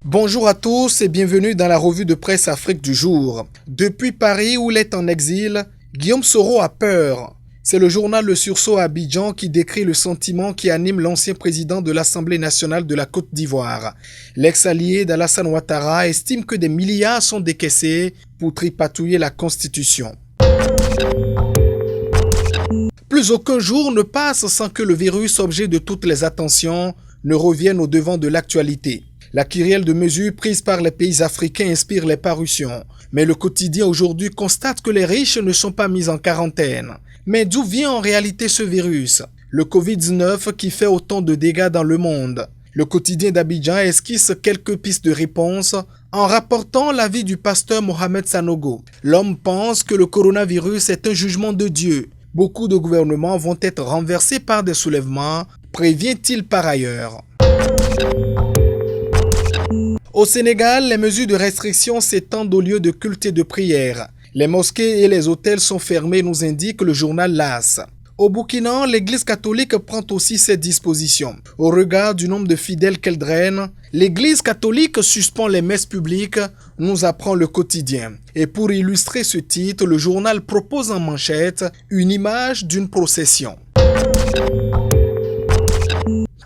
Bonjour à tous et bienvenue dans la revue de presse Afrique du jour. Depuis Paris où il est en exil, Guillaume Soro a peur. C'est le journal Le Sursaut à Abidjan qui décrit le sentiment qui anime l'ancien président de l'Assemblée nationale de la Côte d'Ivoire. L'ex-allié d'Alassane Ouattara estime que des milliards sont décaissés pour tripatouiller la Constitution. Plus aucun jour ne passe sans que le virus, objet de toutes les attentions, ne revienne au devant de l'actualité. La kyrielle de mesures prises par les pays africains inspire les parutions. Mais le quotidien aujourd'hui constate que les riches ne sont pas mis en quarantaine. Mais d'où vient en réalité ce virus? Le Covid-19 qui fait autant de dégâts dans le monde. Le quotidien d'Abidjan esquisse quelques pistes de réponse en rapportant l'avis du pasteur Mohamed Sanogo. L'homme pense que le coronavirus est un jugement de Dieu. Beaucoup de gouvernements vont être renversés par des soulèvements, prévient-il par ailleurs. Au Sénégal, les mesures de restriction s'étendent aux lieux de culte et de prière. Les mosquées et les hôtels sont fermés, nous indique le journal LAS. Au Burkina, l'Église catholique prend aussi ses dispositions. Au regard du nombre de fidèles qu'elle draine, l'Église catholique suspend les messes publiques, nous apprend le quotidien. Et pour illustrer ce titre, le journal propose en manchette une image d'une procession.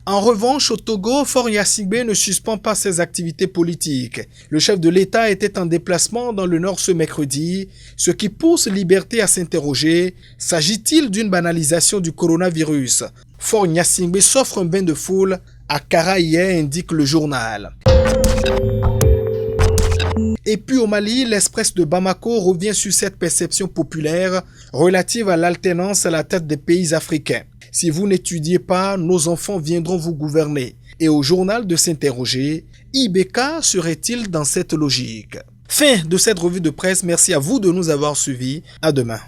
En revanche, au Togo, Faure Gnassingbé ne suspend pas ses activités politiques. Le chef de l'État était en déplacement dans le Nord ce mercredi, ce qui pousse Liberté à s'interroger. S'agit-il d'une banalisation du coronavirus? Faure Gnassingbé s'offre un bain de foule à Kara hier, indique le journal. Et puis au Mali, l'Express de Bamako revient sur cette perception populaire relative à l'alternance à la tête des pays africains. Si vous n'étudiez pas, nos enfants viendront vous gouverner. Et au journal de s'interroger, IBK serait-il dans cette logique? Fin de cette revue de presse, merci à vous de nous avoir suivis. À demain.